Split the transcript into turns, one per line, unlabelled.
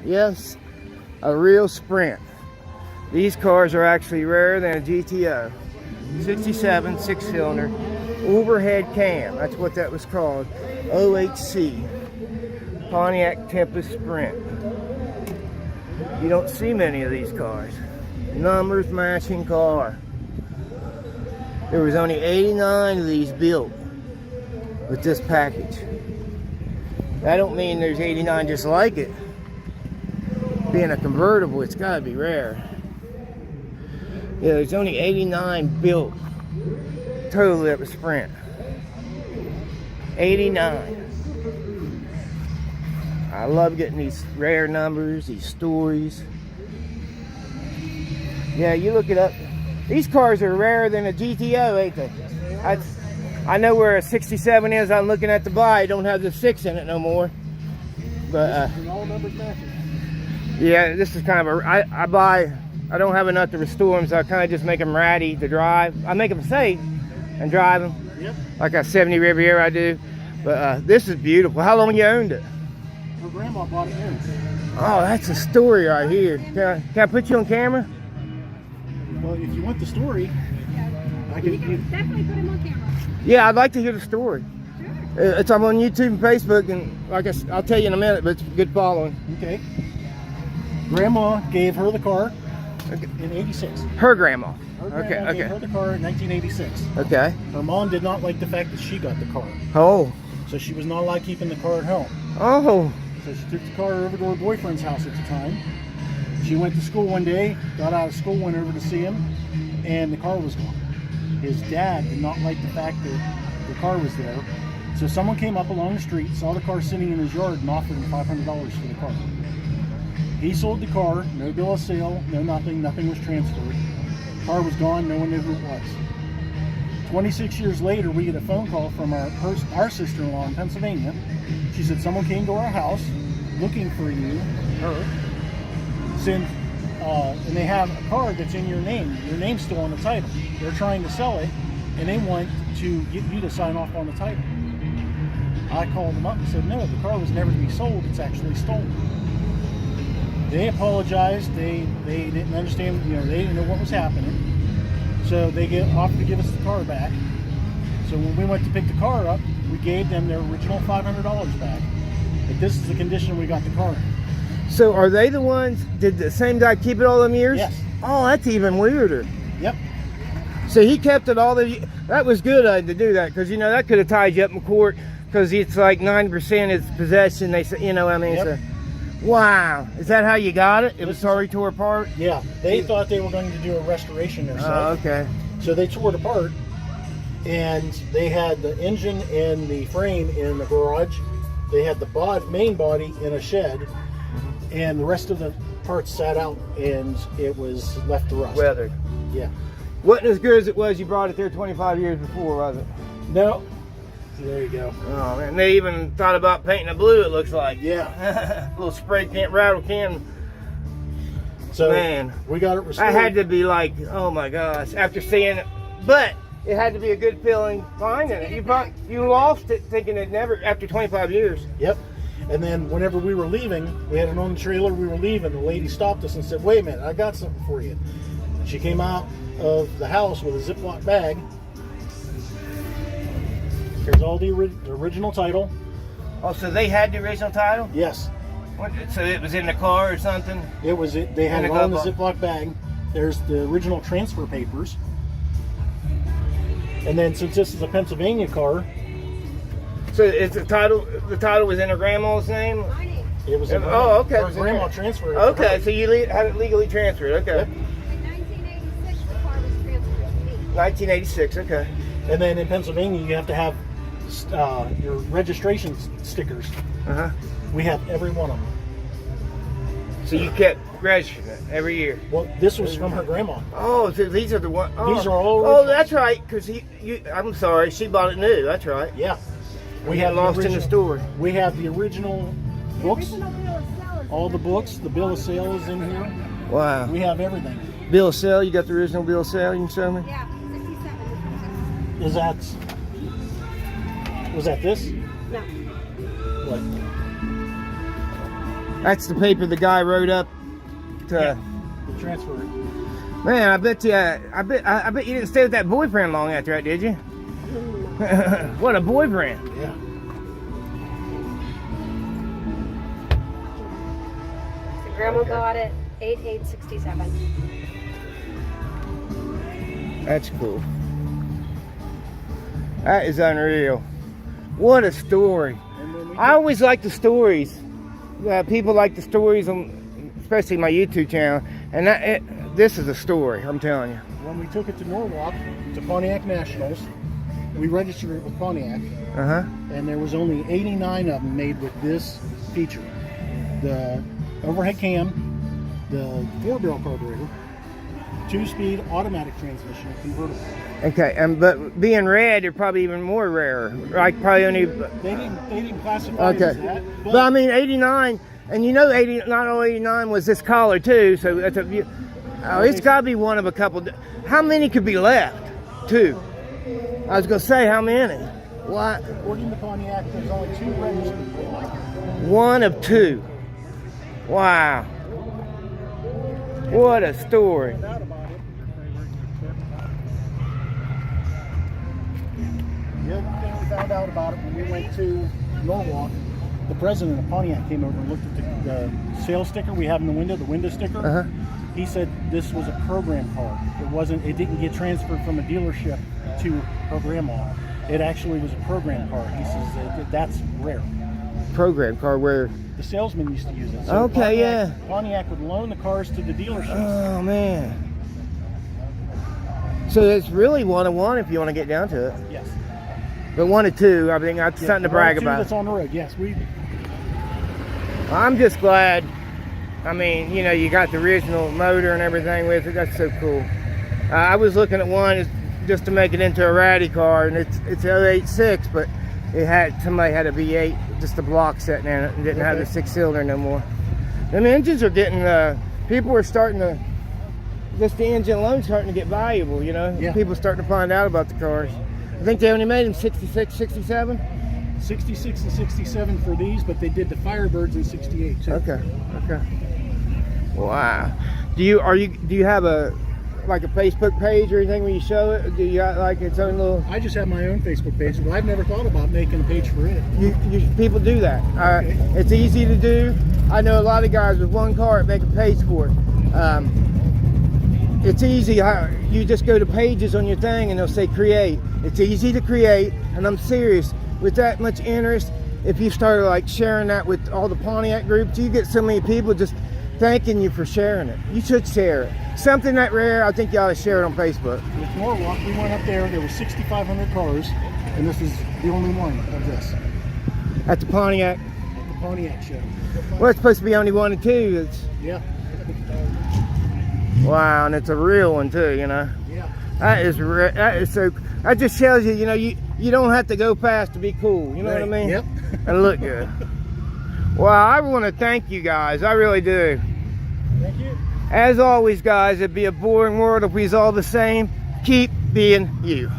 Yes, a real Sprint. These cars are actually rarer than a GTO. 67 6-cylinder overhead cam. That's what that was called. OHC. Pontiac Tempest Sprint. You don't see many of these cars. Numbers matching car. There was only 89 of these built with this package. That don't mean there's 89 just like it. Being a convertible, it's got to be rare. Yeah, there's only 89 built total that was Sprint. 89. I love getting these rare numbers, these stories. Yeah, you look it up. These cars are rarer than a GTO, ain't they? I know where a 67 is. I'm looking at the buy. It don't have the 6 in it no more. But
all numbers matching.
yeah, this is kind of a. I don't have enough to restore them, so I kind of just make them ratty to drive. I make them safe and drive them.
Yep.
Like a 70 Riviera I do. But this is beautiful. How long you owned it?
Her grandma bought it in.
Oh, that's a story right here. Can I put you on camera?
Well, if you want the story, I can.
Definitely put him on camera.
Yeah, I'd like to hear the story.
Sure.
It's I'm on YouTube and Facebook, and like I'll tell you in a minute, but it's good following.
Okay. Grandma gave her the car in '86.
Her grandma.
Her grandma gave her the car in 1986.
Okay.
Her mom did not like the fact that she got the car,
Oh.
so she was not allowed keeping the car at home.
Oh.
So she took the car over to her boyfriend's house at the time. She went to school one day, got out of school, went over to see him, and the car was gone. His dad did not like the fact that the car was there. So someone came up along the street, saw the car sitting in his yard, and offered him $500 for the car. He sold the car, no bill of sale, no nothing was transferred. Car was gone, no one knew who it was. 26 years later, we get a phone call from our sister-in-law in Pennsylvania. She said someone came to our house looking for you, her, and they have a car that's in your name. Your name's still on the title. They're trying to sell it, and they want to get you to sign off on the title. I called them up and said, no, the car was never to be sold. It's actually stolen. They apologized. They didn't understand. They didn't know what was happening. So they offered to give us the car back. So when we went to pick the car up, we gave them their original $500 back. But this is the condition we got the car in.
So are they the ones? Did the same guy keep it all them years?
Yes.
Oh, that's even weirder.
Yep.
So he kept it all the. That was good to do that, because that could have tied you up in court, because it's like 9% is possession. They say, I mean.
Yep.
So, wow. Is that how you got it? It was already tore apart?
Yeah. They thought they were going to do a restoration
Oh,
themselves.
okay.
So they tore it apart, and they had the engine and the frame in the garage. They had the main body in a shed, and the rest of the parts sat out, and it was left to rust.
Weathered.
Yeah.
Wasn't as good as it was you brought it there 25 years before, was it?
No. There you go.
Oh, man. They even thought about painting it blue, it looks like.
Yeah.
Little spray can, rattle can.
So,
man,
we got it restored.
I had to be like, oh my gosh, after seeing it. But it had to be a good feeling finding it. You lost it thinking it never, after 25 years.
Yep. And then whenever we were leaving, we had an on trailer, we were leaving, the lady stopped us and said, wait a minute, I got something for you. She came out of the house with a Ziploc bag. Here's all the original title.
Oh, so they had the original title?
Yes.
So it was in the car or something?
They had it all in the Ziploc bag. There's the original transfer papers. And then since this is a Pennsylvania car.
So it's the title was in her grandma's name?
It was in
okay.
Her grandma transferred it.
Okay, so you had it legally transferred. Okay.
Yep.
In 1986, the car was transferred to me.
1986, okay.
And then in Pennsylvania, you have to have your registration stickers.
Uh-huh.
We have every one of them.
So you kept registering it every year?
Well, this was from her grandma.
Oh, so these are the ones. Oh.
These are all
Oh,
original.
that's right, because I'm sorry, she bought it new. That's right.
Yeah.
We had lost in the store.
We have the original books,
The original bill of sale is
all the books. The bill of sale is in here.
Wow.
We have everything.
Bill of sale, you got the original bill of sale, you can show me?
Yeah, 67.
Was that this?
No.
What?
That's the paper the guy wrote up to.
Yeah, the transfer.
Man, I bet you didn't stay with that boyfriend long after that, did you? What a boyfriend!
Yeah.
So Grandma got it 8/8/67.
That's cool. That is unreal. What a story! I always like the stories. People like the stories on, especially my YouTube channel, and this is a story. I'm telling you.
When we took it to Norwalk, to Pontiac Nationals, we registered it with Pontiac, and there was only 89 of them made with this feature: the overhead cam, the 4-barrel carburetor, 2-speed automatic transmission, and convertible.
Okay, but being red, they're probably even more rarer. Like probably only.
They didn't classify it as that.
But I mean 89, and you know 80. Not only 89 was this collar too. So that's a. Oh, it's got to be one of a couple. How many could be left? 2. I was gonna say how many. What?
According to Pontiac, there's only 2 registered.
1 of 2. Wow. What a story.
The other thing we found out about it when we went to Norwalk, the president of Pontiac came over and looked at the sales sticker we have in the window sticker. He said this was a program car. It didn't get transferred from a dealership to her grandma. It actually was a program car. He says that's rare.
Program car where?
The salesman used to use it. So
Okay,
Pontiac would loan the cars to the dealerships.
Oh man. So it's really 1 of 1 if you want to get down to it.
Yes.
But 1 of 2, I think that's something to brag about.
That's on the road. Yes,
I'm just glad. I mean, you know, you got the original motor and everything with it. That's so cool. I was looking at one just to make it into a ratty car, and it's 086, but somebody had a V8, just a block sitting in it, and didn't have the 6-cylinder no more. Them engines are getting. People are starting to. Just the engine alone starting to get valuable. You know, people starting to find out about the cars. I think they only made them 66, 67.
66 and 67 for these, but they did the Firebirds in 68 too.
Okay. Wow. Do you have a Facebook page or anything where you show it? Do you got like its own little?
I just have my own Facebook page, but I've never thought about making a page for it.
People do that. It's easy to do. I know a lot of guys with one car that make a page for it. It's easy. You just go to pages on your thing and they'll say create. It's easy to create, and I'm serious. With that much interest, if you started like sharing that with all the Pontiac groups, you get so many people just thanking you for sharing it. You should share it. Something that rare, I think you ought to share it on Facebook.
With Norwalk, we went up there were 6,500 cars, and this is the only one of this.
At the Pontiac?
At the Pontiac show.
Well, it's supposed to be only 1 of 2.
Yeah.
Wow, and it's a real one too, you know?
Yeah.
That is so, that just shows you, you know, you don't have to go fast to be cool, you know what I mean?
Yep.
And look good. Well, I want to thank you guys, I really do.
Thank you.
As always, guys, it'd be a boring world if we was all the same. Keep being you.